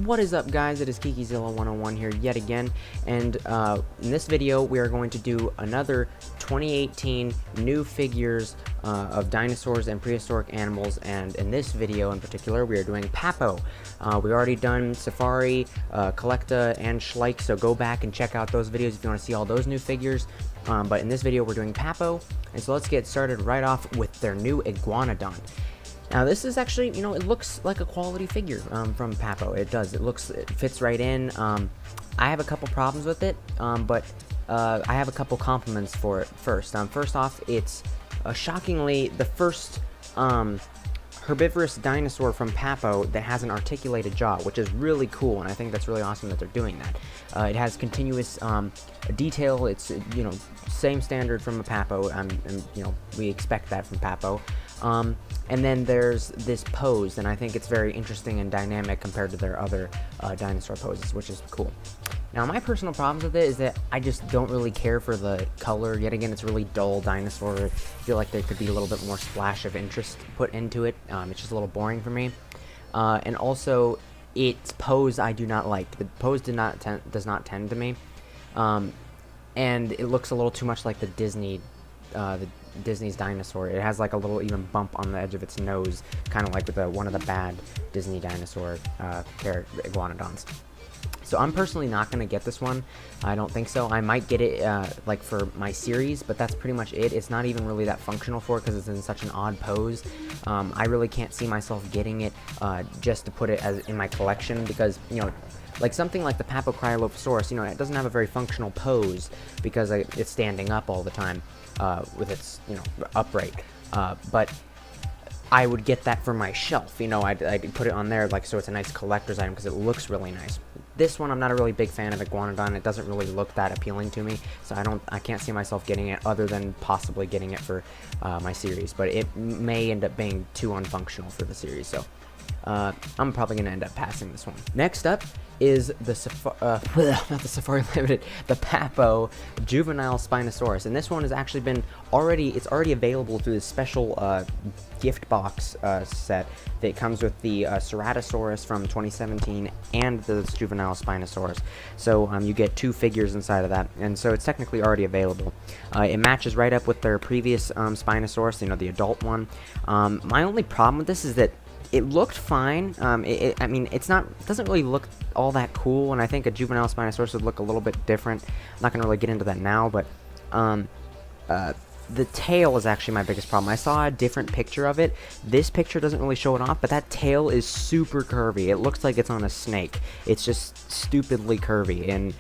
What is up, guys? It is KikiZilla101 here yet again, and in this video we are going to do another 2018 new figures of dinosaurs and prehistoric animals, and in this video in particular we are doing Papo. We've already done Safari, Collecta, and Schleich, so go back and check out those videos if you want to see all those new figures. But in this video we're doing Papo, and so let's get started right off with their new IGUANODON. Now this is actually, you know, it looks like a quality figure from Papo. It does. It fits right in. I have a couple problems with it, but I have a couple compliments for it first. First off, it's shockingly the first herbivorous dinosaur from Papo that has an articulated jaw, which is really cool, and I think that's really awesome that they're doing that. It has continuous detail. It's, you know, same standard from a Papo, and you know, we expect that from Papo. And then there's this pose, and I think it's very interesting and dynamic compared to their other dinosaur poses, which is cool. Now, my personal problems with it is that I just don't really care for the color. Yet again, it's a really dull dinosaur. I feel like there could be a little bit more splash of interest put into it. It's just a little boring for me. And also, its pose I do not like. The pose does not tend to me. And it looks a little too much like the Disney's dinosaur. It has like a little even bump on the edge of its nose, kind of like with one of the bad Disney dinosaur iguanodons. So I'm personally not going to get this one. I don't think so. I might get it like for my series, but that's pretty much it. It's not even really that functional for it because it's in such an odd pose. I really can't see myself getting it just to put it as in my collection, because, you know, like something like the Papo Cryolophosaurus, you know, it doesn't have a very functional pose because it's standing up all the time with its, you know, upright. But I would get that for my shelf, you know, I'd put it on there, like, so it's a nice collector's item because it looks really nice. This one, I'm not a really big fan of Iguanodon. It doesn't really look that appealing to me, so I can't see myself getting it other than possibly getting it for my series, but it may end up being too unfunctional for the series, so I'm probably going to end up passing this one. Next up is the Safari Limited, the Papo Juvenile Spinosaurus, and this one has actually been it's already available through this special gift box set that comes with the Ceratosaurus from 2017 and the Juvenile Spinosaurus. So you get two figures inside of that, and so it's technically already available. It matches right up with their previous Spinosaurus, you know, the adult one. My only problem with this is that it looked fine. I mean, it doesn't really look all that cool, and I think a juvenile Spinosaurus would look a little bit different. I'm not gonna really get into that now, but the tail is actually my biggest problem. I saw a different picture of it. This picture doesn't really show it off, but that tail is super curvy. It looks like it's on a snake. It's just stupidly curvy, and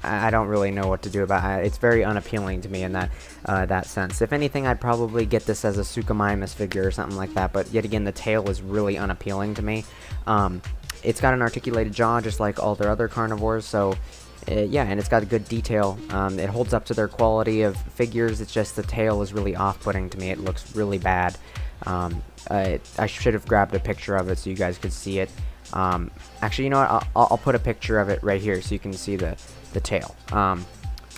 I don't really know what to do about it. It's very unappealing to me in that sense. If anything, I'd probably get this as a Suchomimus figure or something like that, but yet again, the tail is really unappealing to me. It's got an articulated jaw just like all their other carnivores, so yeah, and it's got a good detail. It holds up to their quality of figures. It's just the tail is really off-putting to me. It looks really bad. I should have grabbed a picture of it so you guys could see it. Actually, you know what? I'll put a picture of it right here so you can see the tail. So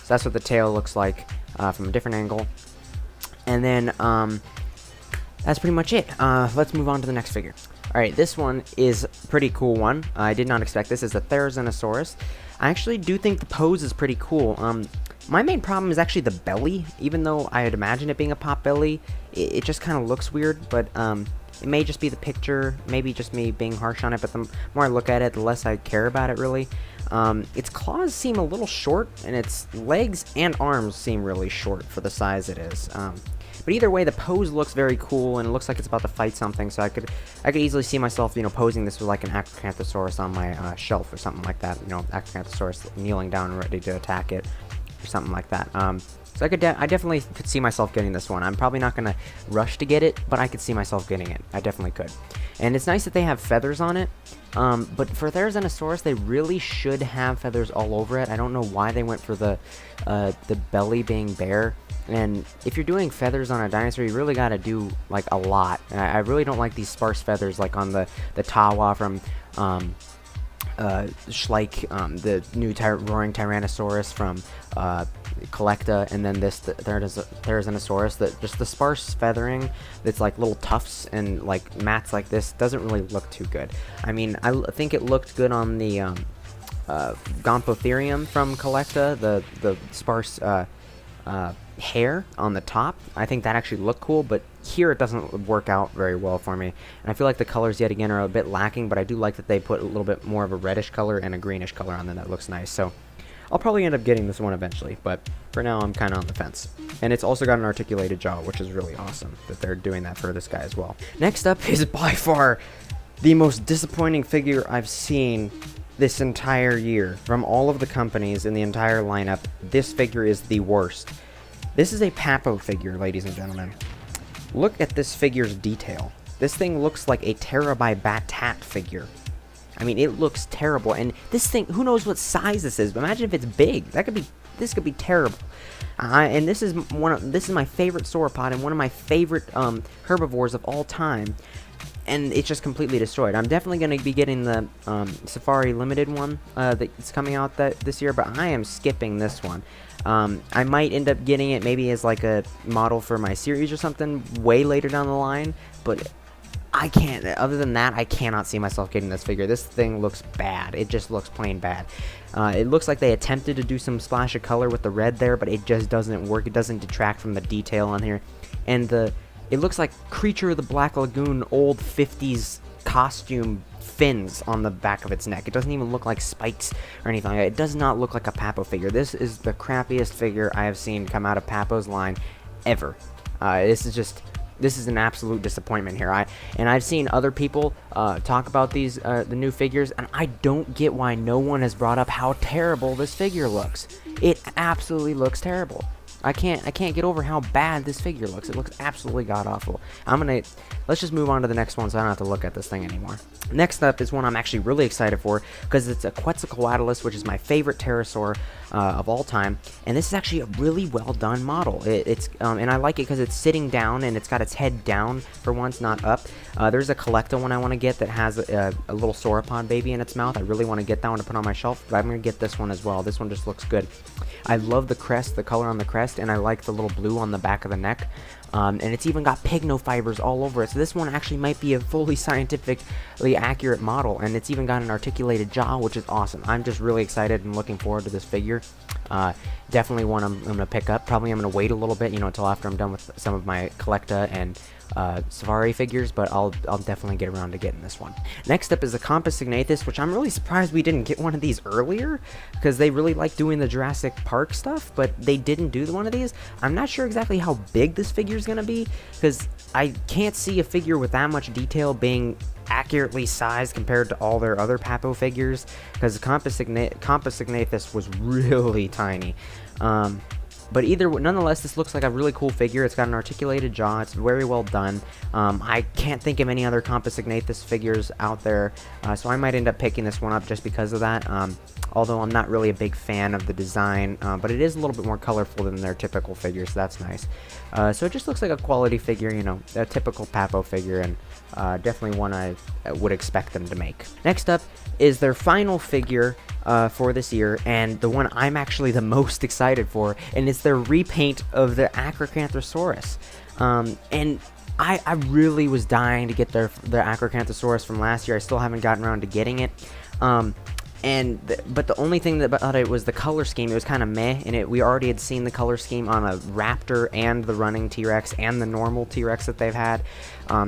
that's what the tail looks like from a different angle. And then that's pretty much it. Let's move on to the next figure. Alright, this one is a pretty cool one. I did not expect this. It's a THERIZINOSAURUS. I actually do think the pose is pretty cool. My main problem is actually the belly. Even though I had imagined it being a pot belly, it just kind of looks weird, but it may just be the picture, maybe just me being harsh on it, but the more I look at it, the less I care about it, really. Its claws seem a little short, and its legs and arms seem really short for the size it is. But either way, the pose looks very cool, and it looks like it's about to fight something, so I could easily see myself, you know, posing this with like an Acrocanthosaurus on my shelf or something like that. You know, Acrocanthosaurus kneeling down ready to attack it or something like that. So I definitely could see myself getting this one. I'm probably not going to rush to get it, but I could see myself getting it. I definitely could. And it's nice that they have feathers on it, but for THERIZINOSAURUS, they really should have feathers all over it. I don't know why they went for the belly being bare. And if you're doing feathers on a dinosaur, you really got to do, like, a lot. And I really don't like these sparse feathers, like on the Tawa from Schleich, the new Roaring Tyrannosaurus from Collecta, and then this Therizinosaurus. That just the sparse feathering that's like little tufts and like mats like this doesn't really look too good. I mean, I think it looked good on the Gomphotherium from Collecta, the sparse hair on the top. I think that actually looked cool, but here it doesn't work out very well for me. And I feel like the colors yet again are a bit lacking, but I do like that they put a little bit more of a reddish color and a greenish color on them. That looks nice. So I'll probably end up getting this one eventually, but for now I'm kind of on the fence. And it's also got an articulated jaw, which is really awesome that they're doing that for this guy as well. Next up is by far the most disappointing figure I've seen this entire year. From all of the companies in the entire lineup, this figure is the worst. This is a Papo figure, ladies and gentlemen. Look at this figure's detail. This thing looks like a Terabybatat figure. I mean, it looks terrible. And this thing, who knows what size this is? But imagine if it's big. This could be terrible. And this is my favorite sauropod and one of my favorite herbivores of all time. And it's just completely destroyed. I'm definitely going to be getting the Safari Limited one that's coming out this year, but I am skipping this one. I might end up getting it maybe as like a model for my series or something way later down the line, but I can't. Other than that, I cannot see myself getting this figure. This thing looks bad. It just looks plain bad. It looks like they attempted to do some splash of color with the red there, but it just doesn't work. It doesn't detract from the detail on here. And it looks like Creature of the Black Lagoon old 50s costume fins on the back of its neck. It doesn't even look like spikes or anything like that. It does not look like a Papo figure. This is the crappiest figure I have seen come out of Papo's line ever. This is an absolute disappointment here. I've seen other people talk about the new figures, and I don't get why no one has brought up how terrible this figure looks. It absolutely looks terrible. I can't get over how bad this figure looks. It looks absolutely god-awful. Let's just move on to the next one so I don't have to look at this thing anymore. Next up is one I'm actually really excited for because it's a Quetzalcoatlus, which is my favorite pterosaur of all time. And this is actually a really well done model. And I like it because it's sitting down and it's got its head down for once, not up. There's a Collecta one I want to get that has a little sauropod baby in its mouth. I really want to get that one to put on my shelf, but I'm going to get this one as well. This one just looks good. I love the crest, the color on the crest, and I like the little blue on the back of the neck. And it's even got pycnofibers all over it, so this one actually might be a fully scientifically accurate model, and it's even got an articulated jaw, which is awesome. I'm just really excited and looking forward to this figure. Definitely one I'm going to pick up. Probably I'm going to wait a little bit, until after I'm done with some of my Collecta and Safari figures, but I'll definitely get around to getting this one. Next up is the COMPSOGNATHUS, which I'm really surprised we didn't get one of these earlier, because they really like doing the Jurassic Park stuff, but they didn't do one of these. I'm not sure exactly how big this figure is going to be, because I can't see a figure with that much detail being accurately sized compared to all their other Papo figures, because the COMPSOGNATHUS was really tiny. But nonetheless, this looks like a really cool figure. It's got an articulated jaw. It's very well done. I can't think of any other COMPSOGNATHUS figures out there, so I might end up picking this one up just because of that. Although I'm not really a big fan of the design, but it is a little bit more colorful than their typical figures, so that's nice. So it just looks like a quality figure, a typical Papo figure, and definitely one I would expect them to make. Next up is their final figure for this year, and the one I'm actually the most excited for, and it's their repaint of the Acrocanthosaurus. And I really was dying to get the Acrocanthosaurus from last year. I still haven't gotten around to getting it. But the only thing about it was the color scheme. It was kind of meh, and we already had seen the color scheme on a raptor and the running T-Rex and the normal T-Rex that they've had.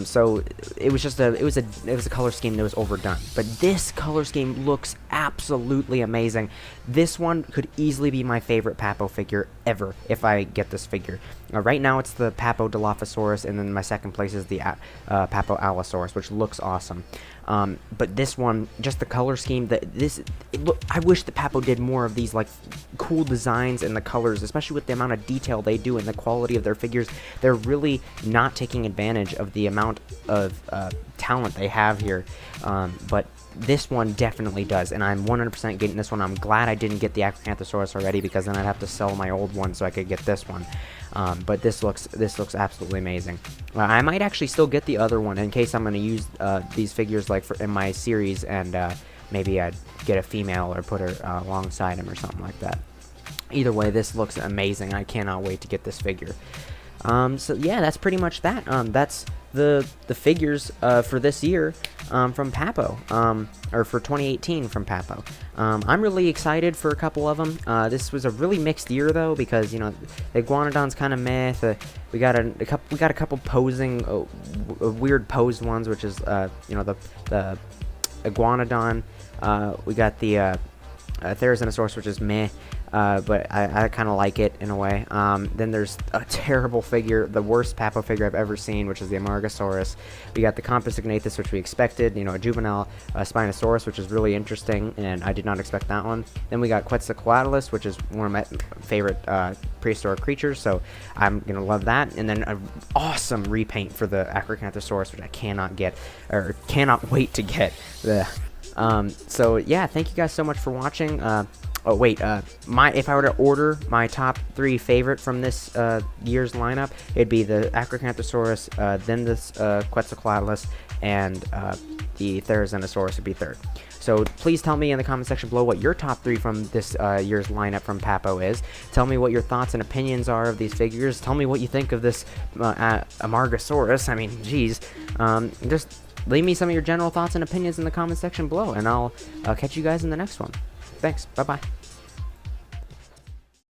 So it was just it was a color scheme that was overdone. But this color scheme looks absolutely amazing. This one could easily be my favorite Papo figure ever if I get this figure. Right now it's the Papo Dilophosaurus, and then my second place is the Papo Allosaurus, which looks awesome. But this one, just the color scheme, I wish the Papo did more of these like cool designs and the colors, especially with the amount of detail they do and the quality of their figures. They're really not taking advantage of the amount of talent they have here. But this one definitely does, and I'm 100% getting this one. I'm glad I didn't get the Acrocanthosaurus already, because then I'd have to sell my old one so I could get this one. But this looks absolutely amazing. I might actually still get the other one in case I'm going to use these figures in my series, and maybe I'd get a female or put her alongside him or something like that. either way, this looks amazing. I cannot wait to get this figure. So yeah, that's pretty much that. That's the figures for this year from Papo, or for 2018 from Papo. I'm really excited for a couple of them. This was a really mixed year though, because you know the Iguanodon's kind of meh. We got a couple posing weird posed ones, which is you know the Iguanodon. We got the THERIZINOSAURUS, which is meh. But I kind of like it in a way. Then there's a terrible figure, the worst Papo figure I've ever seen, which is the AMARGASAURUS. We got the COMPSOGNATHUS, which we expected, you know, a juvenile Spinosaurus, which is really interesting, and I did not expect that one. Then we got Quetzalcoatlus, which is one of my favorite prehistoric creatures, so I'm gonna love that. And then an awesome repaint for the Acrocanthosaurus, which I cannot get, or cannot wait to get. So yeah, thank you guys so much for watching. Oh wait, if I were to order my top 3 favorite from this year's lineup, it'd be the Acrocanthosaurus, then this Quetzalcoatlus, and the THERIZINOSAURUS would be third. So please tell me in the comment section below what your top 3 from this year's lineup from Papo is. Tell me what your thoughts and opinions are of these figures. Tell me what you think of this AMARGASAURUS. I mean, geez. Just leave me some of your general thoughts and opinions in the comment section below, and I'll catch you guys in the next one. Thanks. Bye-bye.